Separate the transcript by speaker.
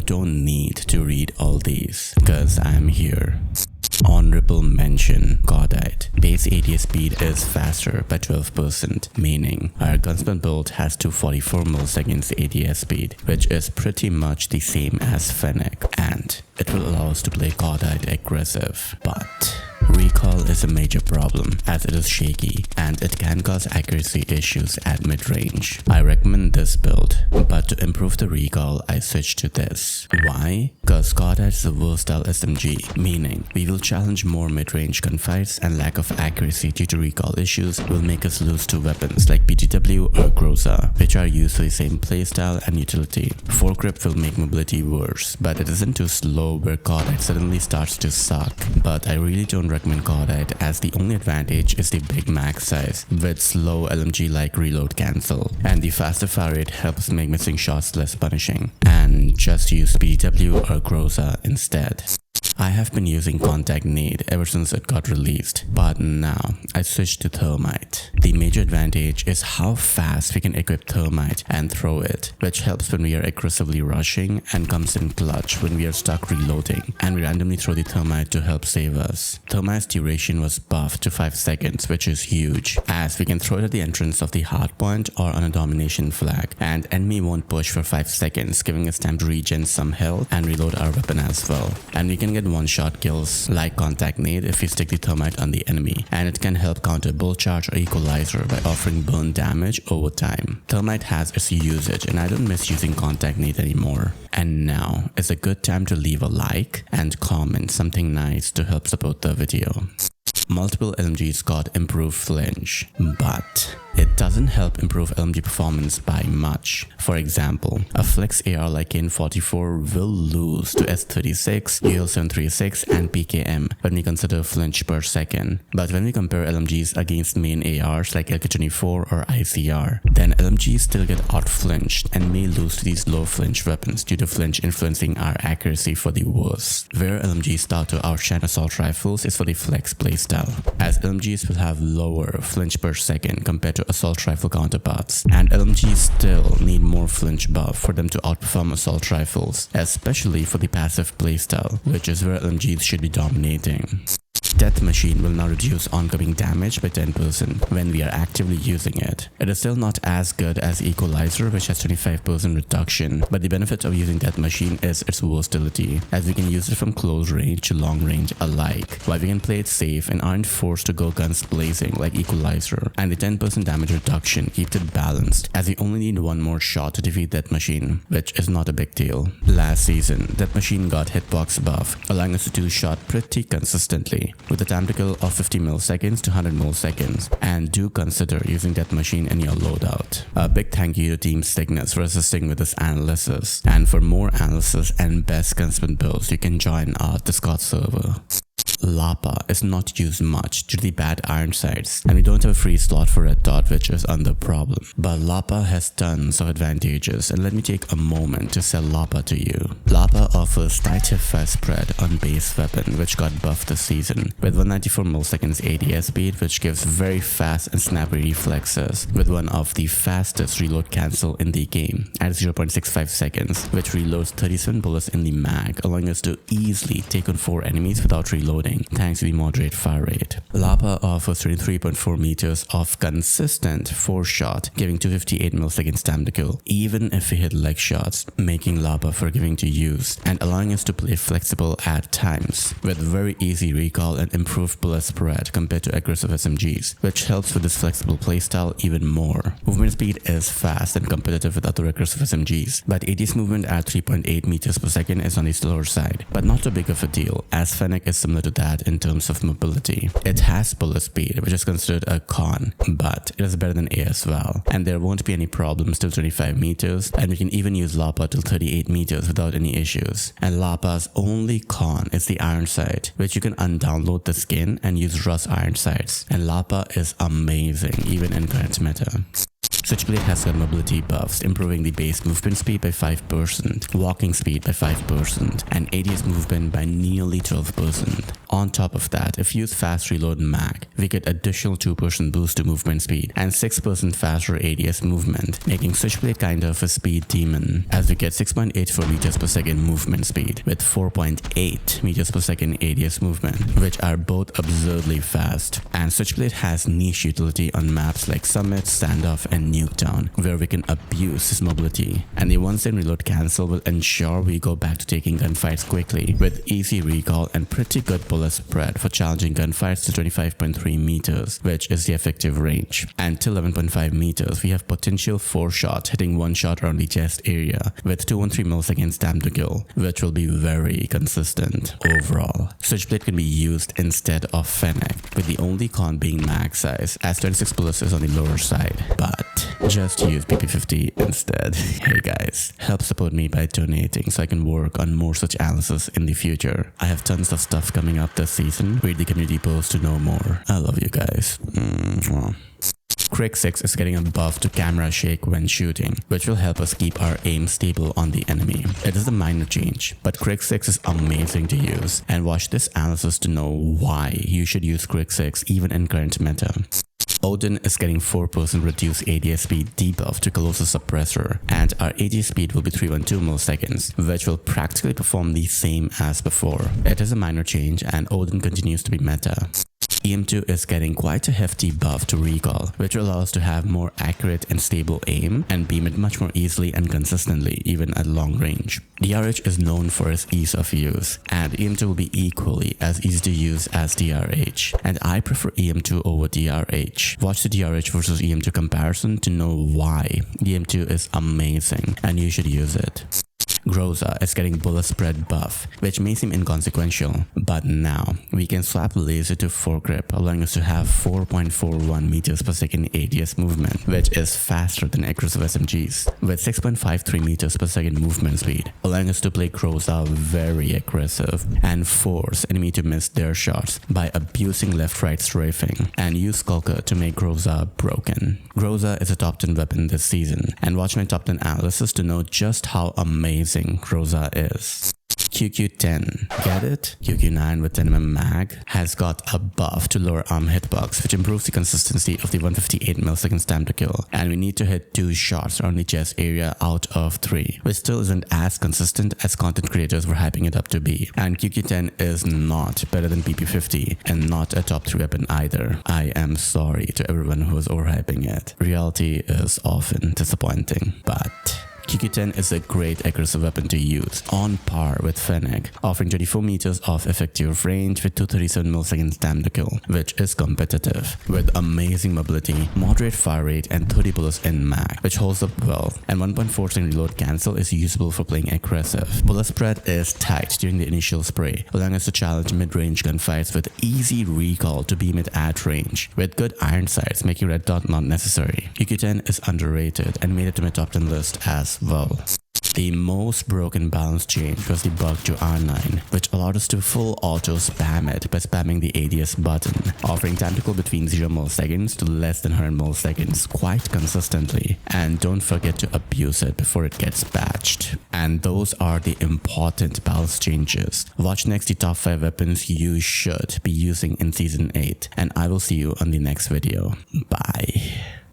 Speaker 1: don't need to read all these, cause I'm here. Honorable mention, COD. Base ADS speed is faster by 12%, meaning our Gunspan build has 244 milliseconds ADS speed, which is pretty much the same as Fennec, and it will allow us to play COD aggressive, but recall is a major problem as it is shaky and it can cause accuracy issues at mid-range. I recommend this build, but to improve the recall I switched to this. Why? Cause COD is a versatile SMG, meaning we will challenge more mid-range gunfights, and lack of accuracy due to recall issues will make us lose to weapons like PGW or Groza, which are used for the same playstyle and utility. Foregrip will make mobility worse, but it isn't too slow where COD suddenly starts to suck. But I really don't recommend COD as the only advantage is the big max size with slow LMG like reload cancel, and the faster fire rate helps make missing shots less punishing, and just use PGW or Groza instead. I have been using Contact Nade ever since it got released, but now I switched to Thermite. The major advantage is how fast we can equip Thermite and throw it, which helps when we are aggressively rushing and comes in clutch when we are stuck reloading and we randomly throw the Thermite to help save us. Thermite's duration was buffed to 5 seconds, which is huge, as we can throw it at the entrance of the hardpoint or on a domination flag, and enemy won't push for 5 seconds, giving us time to regen some health and reload our weapon as well. And we can get one-shot kills like Contact Nade if we stick the Thermite on the enemy, and it can help counter Bull Charge or Equalizer by offering burn damage over time. Thermite has its usage and I don't miss using Contact Nade anymore. And now is a good time to leave a like and comment something nice to help support the video. Multiple LMGs got improved flinch, but it doesn't help improve LMG performance by much. For example, a flex AR like N44 will lose to S36, UL736 and PKM when we consider flinch per second. But when we compare LMGs against main ARs like LK24 or ICR, then LMGs still get out-flinched and may lose to these low flinch weapons due to flinch influencing our accuracy for the worst. Where LMGs start to outshine assault rifles is for the flex playstyle, as LMGs will have lower flinch per second compared to assault rifle counterparts, and LMGs still need more flinch buff for them to outperform assault rifles, especially for the passive playstyle, which is where LMGs should be dominating. Death Machine will now reduce oncoming damage by 10% when we are actively using it. It is still not as good as Equalizer, which has 25% reduction, but the benefit of using Death Machine is its versatility, as we can use it from close range to long range alike, while we can play it safe and aren't forced to go guns blazing like Equalizer, and the 10% damage reduction keeps it balanced, as we only need one more shot to defeat Death Machine, which is not a big deal. Last season, Death Machine got hitbox buff, allowing us to two-shot pretty consistently, with a time to kill of 50 milliseconds to 100 milliseconds, and do consider using Death Machine in your loadout. A big thank you to Team Cygnoux for assisting with this analysis, and for more analysis and best Gunspan builds you can join our Discord server. Lapa is not used much due to the bad iron sights, and we don't have a free slot for red dot, which is another problem. But Lapa has tons of advantages, and let me take a moment to sell Lapa to you. Lapa offers tight fast spread on base weapon, which got buffed this season, with 194 milliseconds ADS speed, which gives very fast and snappy reflexes, with one of the fastest reload cancel in the game at 0.65 seconds, which reloads 37 bullets in the mag, allowing us to easily take on 4 enemies without reloading, thanks to the moderate fire rate. Lapa offers 23.4 meters of consistent 4-shot, giving 258 milliseconds time to kill, even if we hit leg shots, making Lapa forgiving to use, and allowing us to play flexible at times, with very easy recall and improved bullet spread compared to aggressive SMGs, which helps with this flexible playstyle even more. Movement speed is fast and competitive with other aggressive SMGs, but ADS movement at 3.8 meters per second is on the slower side, but not too big of a deal, as Fennec is similar to that in terms of mobility. It has bullet speed, which is considered a con, but it is better than A as well, and there won't be any problems till 25 meters, and we can even use Lapa till 38 meters without any issues. And Lapa's only con is the iron sight, which you can undownload the skin and use Rust iron sights, and Lapa is amazing even in current meta. Switchblade has got mobility buffs, improving the base movement speed by 5%, walking speed by 5%, and ADS movement by nearly 12%. On top of that, if you use fast reload mag, we get additional 2% boost to movement speed and 6% faster ADS movement, making Switchblade kind of a speed demon, as we get 6.84 meters per second movement speed with 4.8 meters per second ADS movement, which are both absurdly fast. And Switchblade has niche utility on maps like Summit, Standoff, and Nuketown, where we can abuse his mobility, and the one-second reload cancel will ensure we go back to taking gunfights quickly, with easy recall and pretty good bullet spread for challenging gunfights to 25.3 meters, which is the effective range. And till 11.5 meters, we have potential 4 shots hitting 1 shot around the chest area with 213 milliseconds time to kill, which will be very consistent overall. Switchblade can be used instead of Fennec, with the only con being mag size, as 26 bullets is on the lower side, but just use PP50 instead. Hey guys, help support me by donating so I can work on more such analysis in the future. I have tons of stuff coming up this season. Read the community post to know more. I love you guys. Crick 6 is getting a buff to camera shake when shooting, which will help us keep our aim stable on the enemy. It is a minor change, but Crick 6 is amazing to use, and watch this analysis to know why you should use Crick 6 even in current meta. Odin is getting 4% reduced ADS speed debuff to Colossus Suppressor, and our ADS speed will be 312 milliseconds, which will practically perform the same as before. It is a minor change, and Odin continues to be meta. EM2 is getting quite a hefty buff to recall, which will allow us to have more accurate and stable aim and beam it much more easily and consistently, even at long range. DRH is known for its ease of use, and EM2 will be equally as easy to use as DRH, and I prefer EM2 over DRH. Watch the DRH versus EM2 comparison to know why EM2 is amazing and you should use it. Groza is getting bullet spread buff, which may seem inconsequential, but now we can swap laser to foregrip, allowing us to have 4.41 meters per second ADS movement, which is faster than aggressive SMGs, with 6.53 meters per second movement speed, allowing us to play Groza very aggressive and force enemy to miss their shots by abusing left-right strafing, and use Skulker to make Groza broken. Groza is a top 10 weapon this season, and watch my top 10 analysis to know just how amazing Groza is. QQ10, get it? QQ9 with 10mm mag has got a buff to lower arm hitbox, which improves the consistency of the 158 milliseconds time to kill, and we need to hit 2 shots around the chest area out of 3, which still isn't as consistent as content creators were hyping it up to be. And QQ10 is not better than PP50 and not a top 3 weapon either. I am sorry to everyone who is overhyping it. Reality is often disappointing, but QQ10 is a great aggressive weapon to use, on par with Fennec, offering 24 meters of effective range with 237 milliseconds time to kill, which is competitive, with amazing mobility, moderate fire rate, and 30 bullets in mag, which holds up well, and 1.4 second reload cancel is usable for playing aggressive. Bullet spread is tight during the initial spray, allowing us to challenge mid-range gunfights with easy recall to beam it at range, with good iron sights making red dot not necessary. QQ10 is underrated and made it to my top 10 list as well. The most broken balance change was the bug to R9, which allowed us to full auto spam it by spamming the ADS button, offering time to kill between 0 milliseconds to less than 100 milliseconds quite consistently. And don't forget to abuse it before it gets patched. And those are the important balance changes. Watch next the top 5 weapons you should be using in Season 8, and I will see you on the next video. Bye.